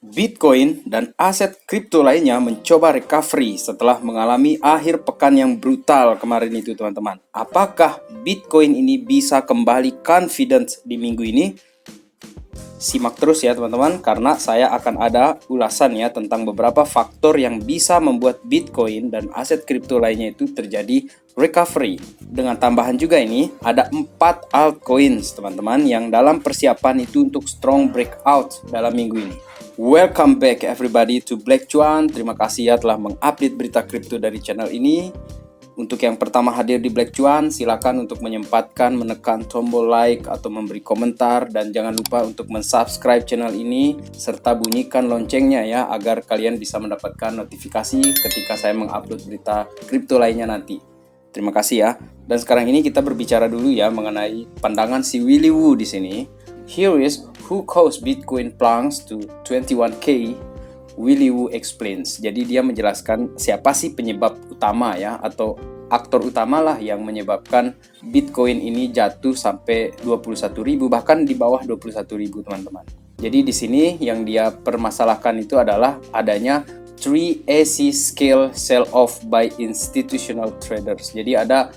Bitcoin dan aset kripto lainnya mencoba recovery setelah mengalami akhir pekan yang brutal kemarin itu teman-teman. Apakah Bitcoin ini bisa kembali confident di minggu ini? Simak terus ya teman-teman, karena saya akan ada ulasannya tentang beberapa faktor yang bisa membuat Bitcoin dan aset kripto lainnya itu terjadi recovery. Dengan tambahan juga ini, ada 4 altcoins teman-teman yang dalam persiapan itu untuk strong breakout dalam minggu ini. Welcome back everybody to Black Cuan. Terima kasih ya telah mengupdate berita kripto dari channel ini. Untuk yang pertama hadir di Black Cuan, silakan untuk menyempatkan menekan tombol like atau memberi komentar, dan jangan lupa untuk mensubscribe channel ini serta bunyikan loncengnya ya, agar kalian bisa mendapatkan notifikasi ketika saya mengupload berita kripto lainnya nanti. Terima kasih ya. Dan sekarang ini kita berbicara dulu ya mengenai pandangan si Willy Woo di sini. Here is who caused Bitcoin plunge to 21K. Willy Woo explains. Jadi dia menjelaskan siapa sih penyebab utama ya, atau aktor utama lah yang menyebabkan Bitcoin ini jatuh sampai 21.000, bahkan di bawah 21.000 teman-teman. Jadi di sini yang dia permasalahkan itu adalah adanya 3AC scale sell off by institutional traders. Jadi ada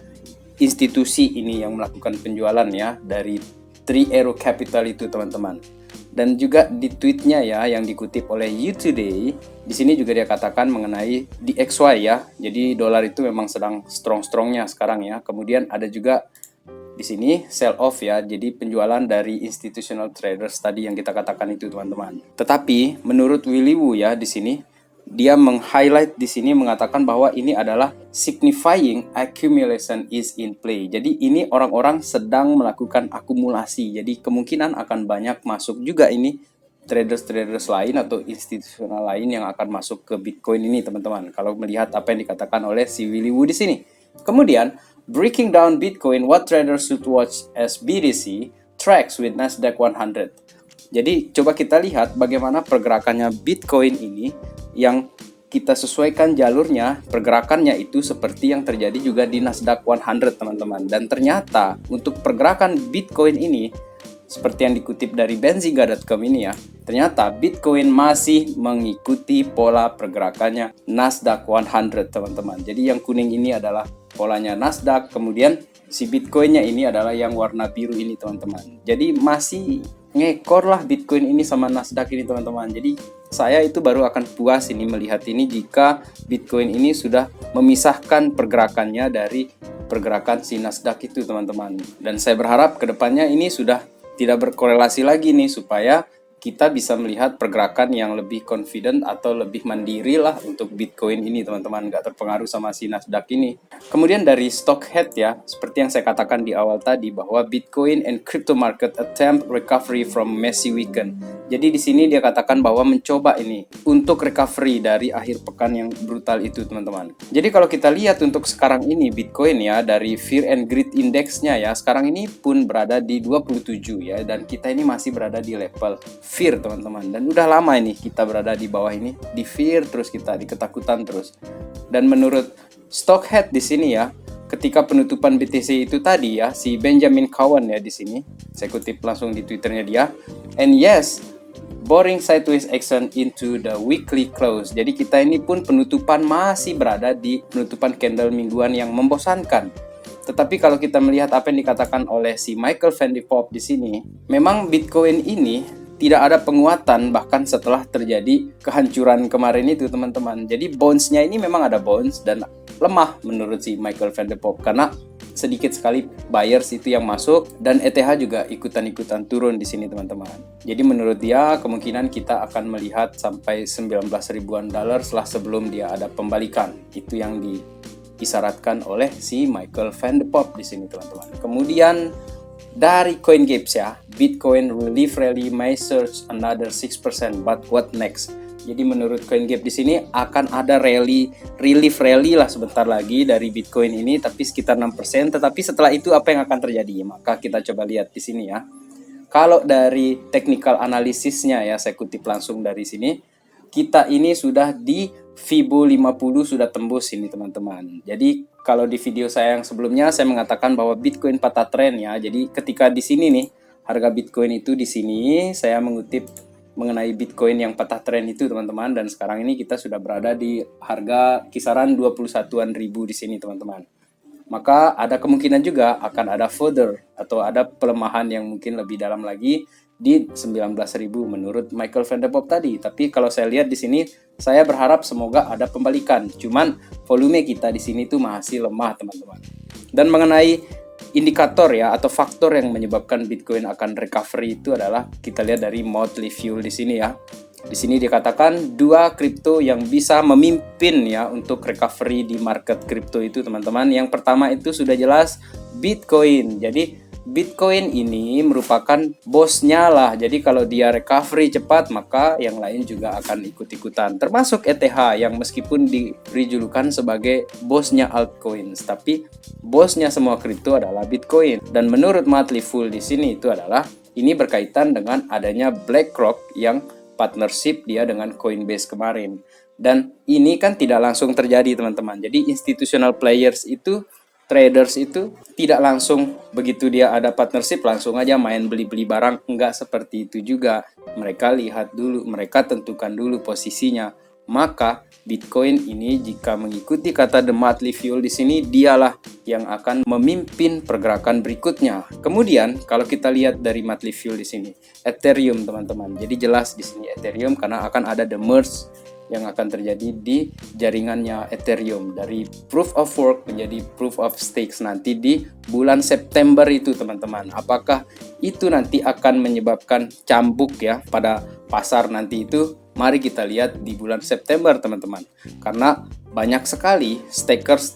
institusi ini yang melakukan penjualan ya dari Three Arrow Capital itu teman-teman. Dan juga di tweetnya ya yang dikutip oleh You Today, di sini juga dia katakan mengenai DXY ya. Jadi dolar itu memang sedang strong-strongnya sekarang ya. Kemudian ada juga di sini sell off ya. Jadi penjualan dari institutional traders tadi yang kita katakan itu teman-teman. Tetapi menurut Willy Woo ya di sini dia meng-highlight di sini mengatakan bahwa ini adalah signifying accumulation is in play. Jadi ini orang-orang sedang melakukan akumulasi. Jadi kemungkinan akan banyak masuk juga ini traders-traders lain atau institusional lain yang akan masuk ke Bitcoin ini teman-teman. Kalau melihat apa yang dikatakan oleh si Willy Woo di sini. Kemudian breaking down Bitcoin, what traders should watch as BTC tracks with Nasdaq 100. Jadi coba kita lihat bagaimana pergerakannya Bitcoin ini yang kita sesuaikan jalurnya, pergerakannya itu seperti yang terjadi juga di Nasdaq 100 teman-teman. Dan ternyata untuk pergerakan Bitcoin ini, seperti yang dikutip dari benzinga.com ini ya, ternyata Bitcoin masih mengikuti pola pergerakannya Nasdaq 100 teman-teman. Jadi yang kuning ini adalah polanya Nasdaq, kemudian si Bitcoinnya ini adalah yang warna biru ini teman-teman. Jadi masih ngekor lah Bitcoin ini sama Nasdaq ini teman-teman. Jadi saya itu baru akan puas ini melihat ini jika Bitcoin ini sudah memisahkan pergerakannya dari pergerakan si Nasdaq itu teman-teman. Dan saya berharap kedepannya ini sudah tidak berkorelasi lagi nih, supaya kita bisa melihat pergerakan yang lebih confident atau lebih mandiri lah untuk Bitcoin ini teman-teman, nggak terpengaruh sama si Nasdaq ini. Kemudian dari Stockhead ya, seperti yang saya katakan di awal tadi bahwa Bitcoin and crypto market attempt recovery from messy weekend. Jadi di sini dia katakan bahwa mencoba ini untuk recovery dari akhir pekan yang brutal itu teman-teman. Jadi kalau kita lihat untuk sekarang ini Bitcoin ya, dari Fear and Greed Index-nya ya, sekarang ini pun berada di 27 ya, dan kita ini masih berada di level fear teman-teman. Dan udah lama ini kita berada di bawah ini, di fear terus, kita di ketakutan terus. Dan menurut Stockhead di sini ya, ketika penutupan BTC itu tadi ya, si Benjamin Cowen ya di sini, saya kutip langsung di Twitternya dia, and yes, boring sideways action into the weekly close. Jadi kita ini pun penutupan masih berada di penutupan candle mingguan yang membosankan. Tetapi kalau kita melihat apa yang dikatakan oleh si Michael Van de Poppe di sini, memang Bitcoin ini tidak ada penguatan bahkan setelah terjadi kehancuran kemarin itu teman-teman. Jadi bounce-nya ini memang ada bounce dan lemah menurut si Michael Van de Poppe, karena sedikit sekali buyers itu yang masuk, dan ETH juga ikutan-ikutan turun di sini teman-teman. Jadi menurut dia kemungkinan kita akan melihat sampai 19 ribuan dolar setelah sebelum dia ada pembalikan. Itu yang diisyaratkan oleh si Michael Van de Poppe di sini teman-teman. Kemudian dari CoinGapes ya, Bitcoin relief rally may surge another 6%, but what next? Jadi menurut CoinGap di sini akan ada relief rally lah sebentar lagi dari Bitcoin ini, tapi sekitar 6%. Tetapi setelah itu apa yang akan terjadi? Maka kita coba lihat di sini ya. Kalau dari technical analisisnya ya, saya kutip langsung dari sini, kita ini sudah di Fibo 50 sudah tembus ini teman-teman. Jadi kalau di video saya yang sebelumnya saya mengatakan bahwa Bitcoin patah tren ya. Jadi ketika di sini nih harga Bitcoin itu di sini, saya mengutip mengenai Bitcoin yang patah tren itu teman-teman, dan sekarang ini kita sudah berada di harga kisaran 21-an ribu di sini teman-teman. Maka ada kemungkinan juga akan ada further atau ada pelemahan yang mungkin lebih dalam lagi di 19.000 menurut Michael van der Poel tadi. Tapi kalau saya lihat di sini, saya berharap semoga ada pembalikan. Cuman volume kita di sini tuh masih lemah teman-teman. Dan mengenai indikator ya atau faktor yang menyebabkan Bitcoin akan recovery itu adalah kita lihat dari Motley Fool di sini ya. Di sini dikatakan dua kripto yang bisa memimpin ya untuk recovery di market kripto itu teman-teman. Yang pertama itu sudah jelas Bitcoin. Jadi Bitcoin ini merupakan bosnya lah. Jadi kalau dia recovery cepat maka yang lain juga akan ikut-ikutan. Termasuk ETH yang meskipun diberi julukan sebagai bosnya altcoins, tapi bosnya semua kripto adalah Bitcoin. Dan menurut Motley Fool di sini itu adalah ini berkaitan dengan adanya BlackRock yang partnership dia dengan Coinbase kemarin. Dan ini kan tidak langsung terjadi teman-teman. Jadi institutional players itu, traders itu tidak langsung begitu dia ada partnership langsung aja main beli-beli barang. Enggak seperti itu juga. Mereka lihat dulu, mereka tentukan dulu posisinya. Maka Bitcoin ini jika mengikuti kata The Motley Fool di sini, dialah yang akan memimpin pergerakan berikutnya. Kemudian kalau kita lihat dari Motley Fool di sini, Ethereum teman-teman. Jadi jelas di sini Ethereum karena akan ada the merge yang akan terjadi di jaringannya Ethereum dari proof of work menjadi proof of stakes nanti di bulan September itu teman-teman. Apakah itu nanti akan menyebabkan cambuk ya pada pasar nanti itu? Mari kita lihat di bulan September teman-teman. Karena banyak sekali stakers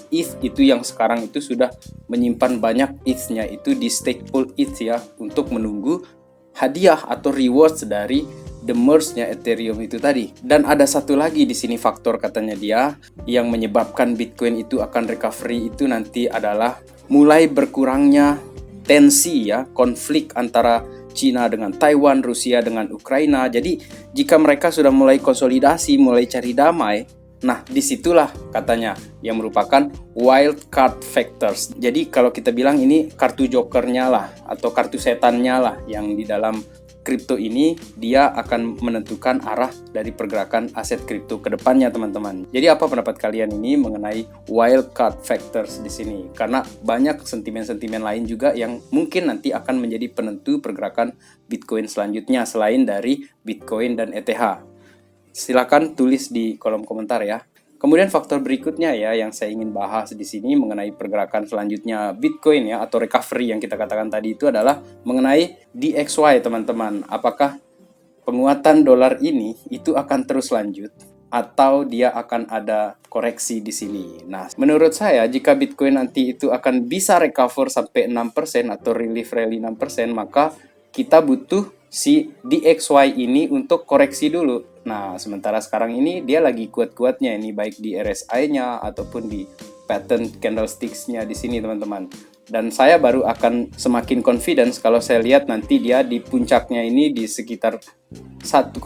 ETH itu yang sekarang itu sudah menyimpan banyak ETH-nya itu di stake pool ETH ya untuk menunggu hadiah atau rewards dari the merge-nya Ethereum itu tadi. Dan ada satu lagi di sini faktor katanya dia yang menyebabkan Bitcoin itu akan recovery itu nanti adalah mulai berkurangnya tensi ya, konflik antara Cina dengan Taiwan, Rusia dengan Ukraina. Jadi jika mereka sudah mulai konsolidasi, mulai cari damai, nah disitulah katanya yang merupakan wild card factors. Jadi kalau kita bilang ini kartu jokernya lah atau kartu setannya lah yang di dalam kripto ini, dia akan menentukan arah dari pergerakan aset kripto ke depannya teman-teman. Jadi apa pendapat kalian ini mengenai wild card factors di sini? Karena banyak sentimen-sentimen lain juga yang mungkin nanti akan menjadi penentu pergerakan Bitcoin selanjutnya selain dari Bitcoin dan ETH. Silakan tulis di kolom komentar ya. Kemudian faktor berikutnya ya yang saya ingin bahas di sini mengenai pergerakan selanjutnya Bitcoin ya atau recovery yang kita katakan tadi itu adalah mengenai DXY teman-teman. Apakah penguatan dolar ini itu akan terus lanjut atau dia akan ada koreksi di sini? Nah, menurut saya jika Bitcoin nanti itu akan bisa recover sampai 6% atau relief rally 6%, maka kita butuh si DXY ini untuk koreksi dulu. Nah, sementara sekarang ini dia lagi kuat-kuatnya ini baik di RSI-nya ataupun di pattern candlesticks-nya di sini teman-teman. Dan saya baru akan semakin confidence kalau saya lihat nanti dia di puncaknya ini di sekitar 108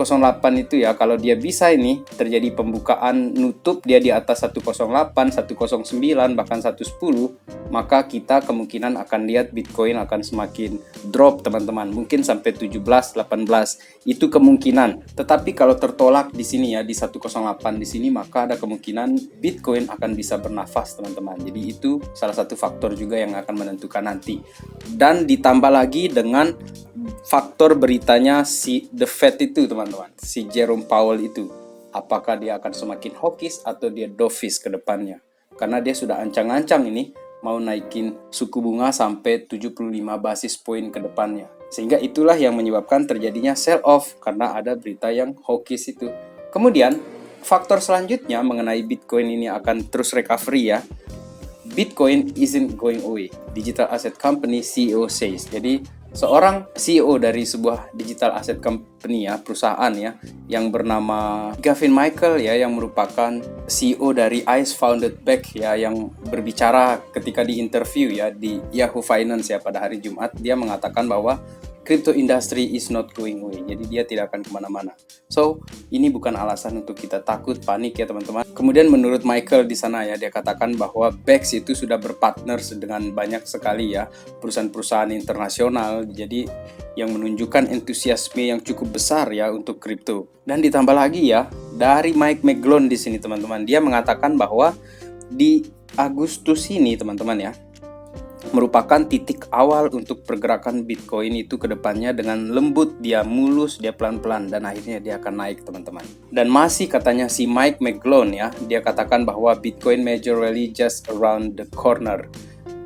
itu ya. Kalau dia bisa ini terjadi pembukaan nutup dia di atas 108, 109 bahkan 110, maka kita kemungkinan akan lihat Bitcoin akan semakin drop teman-teman. Mungkin sampai 17, 18 itu kemungkinan. Tetapi kalau tertolak di sini ya di 108 di sini, maka ada kemungkinan Bitcoin akan bisa bernafas teman-teman. Jadi itu salah satu faktor juga yang akan menentukan nanti. Dan ditambah lagi dengan faktor beritanya si The Fed itu teman-teman, si Jerome Powell itu. Apakah dia akan semakin hawkish atau dia dovish ke depannya? Karena dia sudah ancang-ancang ini mau naikin suku bunga sampai 75 basis point ke depannya. Sehingga itulah yang menyebabkan terjadinya sell off karena ada berita yang hawkish itu. Kemudian faktor selanjutnya mengenai Bitcoin ini akan terus recovery ya. Bitcoin isn't going away. Digital Asset Company CEO says. Jadi seorang CEO dari sebuah digital asset company ya, perusahaan ya, yang bernama Gavin Michael ya, yang merupakan CEO dari ICE Founded Back ya, yang berbicara ketika di interview ya di Yahoo Finance ya pada hari Jumat, dia mengatakan bahwa crypto industry is not going away. Jadi dia tidak akan kemana-mana. So, ini bukan alasan untuk kita takut, panik ya teman-teman. Kemudian menurut Michael di sana ya, dia katakan bahwa BEX itu sudah berpartner dengan banyak sekali ya perusahaan-perusahaan internasional. Jadi yang menunjukkan entusiasme yang cukup besar ya untuk kripto. Dan ditambah lagi ya, dari Mike McGlone di sini teman-teman, dia mengatakan bahwa di Agustus ini teman-teman ya, merupakan titik awal untuk pergerakan Bitcoin itu ke depannya dengan lembut, dia mulus, dia pelan-pelan, dan akhirnya dia akan naik teman-teman. Dan masih katanya si Mike McGlone ya, dia katakan bahwa Bitcoin major rally just around the corner.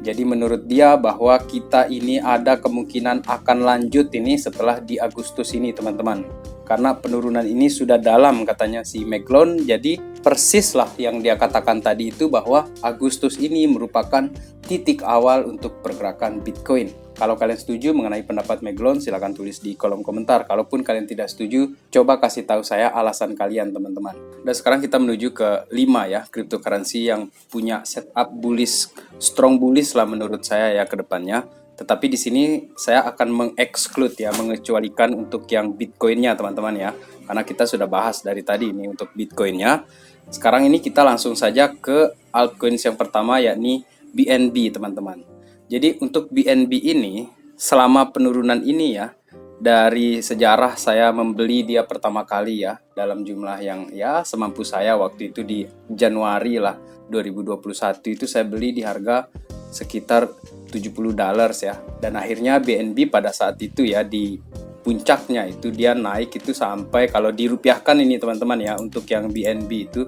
Jadi menurut dia bahwa kita ini ada kemungkinan akan lanjut ini setelah di Agustus ini teman-teman. Karena penurunan ini sudah dalam katanya si McGlone, jadi persis lah yang dia katakan tadi itu bahwa Agustus ini merupakan titik awal untuk pergerakan Bitcoin. Kalau kalian setuju mengenai pendapat McGlone, silahkan tulis di kolom komentar. Kalaupun kalian tidak setuju, coba kasih tahu saya alasan kalian teman-teman. Dan sekarang kita menuju ke 5 ya, cryptocurrency yang punya setup bullish, strong bullish lah menurut saya ya ke depannya. Tetapi di sini saya akan mengeksklud ya, mengecualikan untuk yang Bitcoin-nya teman-teman ya. Karena kita sudah bahas dari tadi ini untuk Bitcoin-nya. Sekarang ini kita langsung saja ke altcoins yang pertama yakni BNB teman-teman. Jadi untuk BNB ini selama penurunan ini ya, dari sejarah saya membeli dia pertama kali ya dalam jumlah yang ya semampu saya waktu itu di Januari lah 2021 itu saya beli di harga sekitar $70 ya. Dan akhirnya BNB pada saat itu ya di puncaknya itu dia naik itu sampai kalau dirupiahkan ini teman-teman ya untuk yang BNB itu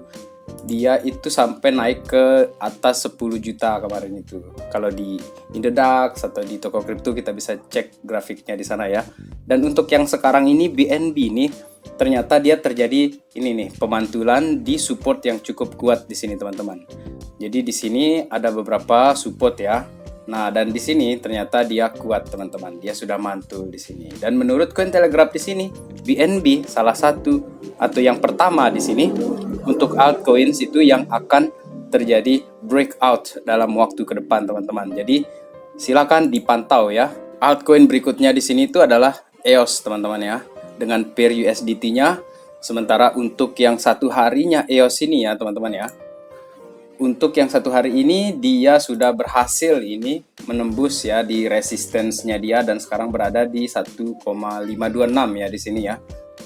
dia itu sampai naik ke atas 10 juta kemarin itu. Kalau di Indodax atau di toko kripto kita bisa cek grafiknya di sana ya. Dan untuk yang sekarang ini BNB ini ternyata dia terjadi ini nih pemantulan di support yang cukup kuat di sini teman-teman. Jadi di sini ada beberapa support ya. Nah, dan di sini ternyata dia kuat teman-teman. Dia sudah mantul di sini. Dan menurut Cointelegraph di sini, BNB salah satu atau yang pertama di sini untuk altcoins itu yang akan terjadi breakout dalam waktu ke depan teman-teman. Jadi silakan dipantau ya. Altcoin berikutnya di sini itu adalah EOS teman-teman ya, dengan pair USDT-nya. Sementara untuk yang satu harinya EOS ini ya teman-teman ya, untuk yang satu hari ini dia sudah berhasil ini menembus ya di resistance-nya dia dan sekarang berada di 1,526 ya di sini ya.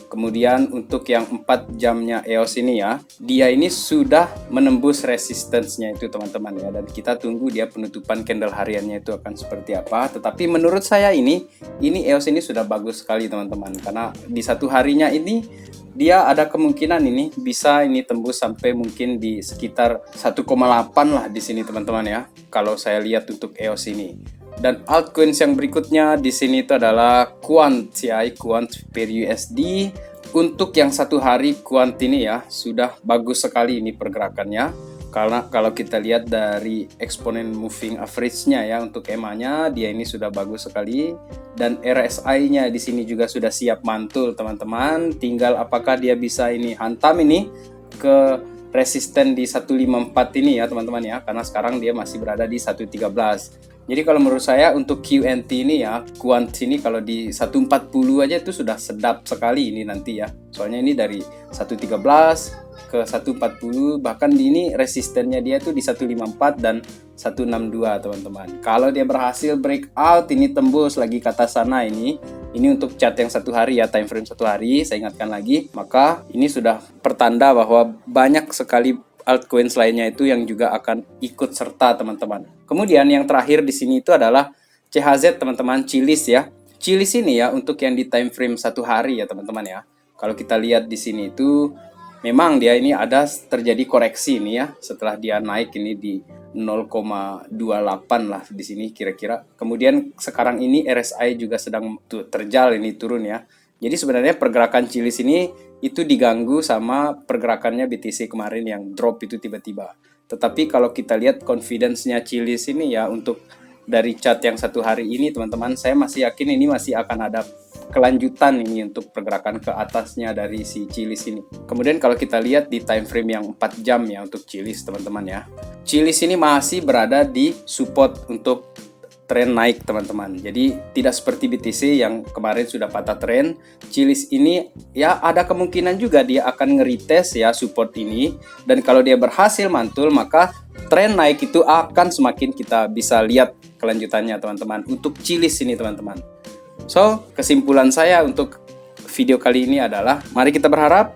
Kemudian untuk yang 4 jamnya EOS ini ya, dia ini sudah menembus resistance-nya itu teman-teman ya, dan kita tunggu dia penutupan candle hariannya itu akan seperti apa. Tetapi menurut saya ini EOS ini sudah bagus sekali teman-teman, karena di satu harinya ini dia ada kemungkinan ini bisa ini tembus sampai mungkin di sekitar 1,8 lah di sini teman-teman ya. Kalau saya lihat untuk EOS ini. Dan altcoins yang berikutnya di sini itu adalah Quant ya, Quant per USD. Untuk yang satu hari Quant ini ya sudah bagus sekali ini pergerakannya. Karena kalau kita lihat dari exponent moving average-nya ya untuk EMA-nya dia ini sudah bagus sekali, dan RSI-nya di sini juga sudah siap mantul teman-teman. Tinggal apakah dia bisa ini hantam ini ke resisten di 154 ini ya teman-teman ya, karena sekarang dia masih berada di 113. Jadi kalau menurut saya untuk QNT ini ya, Quant ini kalau di 140 aja itu sudah sedap sekali ini nanti ya. Soalnya ini dari 113 ke 140, bahkan di ini resistennya dia tuh di 154 dan 162 teman-teman. Kalau dia berhasil breakout ini tembus lagi ke atas sana ini untuk chart yang satu hari ya, time frame satu hari, saya ingatkan lagi, maka ini sudah pertanda bahwa banyak sekali altcoins lainnya itu yang juga akan ikut serta teman-teman. Kemudian yang terakhir di sini itu adalah CHZ teman-teman, Chiliz ya. Chiliz ini ya untuk yang di time frame satu hari ya teman-teman ya. Kalau kita lihat di sini itu memang dia ini ada terjadi koreksi ini ya setelah dia naik ini di 0,28 lah di sini kira-kira. Kemudian sekarang ini RSI juga sedang terjal ini turun ya. Jadi sebenarnya pergerakan Chiliz ini itu diganggu sama pergerakannya BTC kemarin yang drop itu tiba-tiba. Tetapi kalau kita lihat confidence-nya Chiliz ini ya untuk dari chart yang satu hari ini teman-teman, saya masih yakin ini masih akan ada kelanjutan ini untuk pergerakan ke atasnya dari si Chiliz ini. Kemudian kalau kita lihat di time frame yang 4 jam ya untuk Chiliz teman-teman ya. Chiliz ini masih berada di support untuk tren naik teman-teman. Jadi tidak seperti BTC yang kemarin sudah patah tren. Chiliz ini ya ada kemungkinan juga dia akan nge-retest ya support ini, dan kalau dia berhasil mantul maka tren naik itu akan semakin kita bisa lihat kelanjutannya teman-teman untuk Chiliz ini teman-teman. So, kesimpulan saya untuk video kali ini adalah mari kita berharap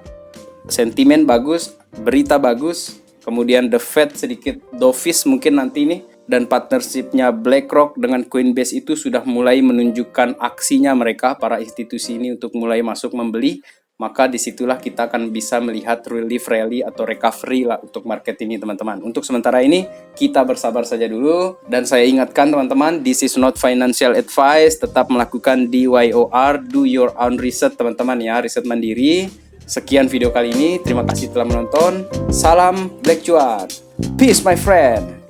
sentimen bagus, berita bagus, kemudian The Fed sedikit dovish mungkin nanti ini, dan partnershipnya BlackRock dengan Coinbase itu sudah mulai menunjukkan aksinya mereka, para institusi ini untuk mulai masuk membeli, maka disitulah kita akan bisa melihat relief rally atau recovery lah untuk market ini teman-teman. Untuk sementara ini kita bersabar saja dulu, dan saya ingatkan teman-teman, this is not financial advice, tetap melakukan DYOR, do your own research teman-teman ya, riset mandiri. Sekian video kali ini, terima kasih telah menonton, salam Black Cuan, peace my friend.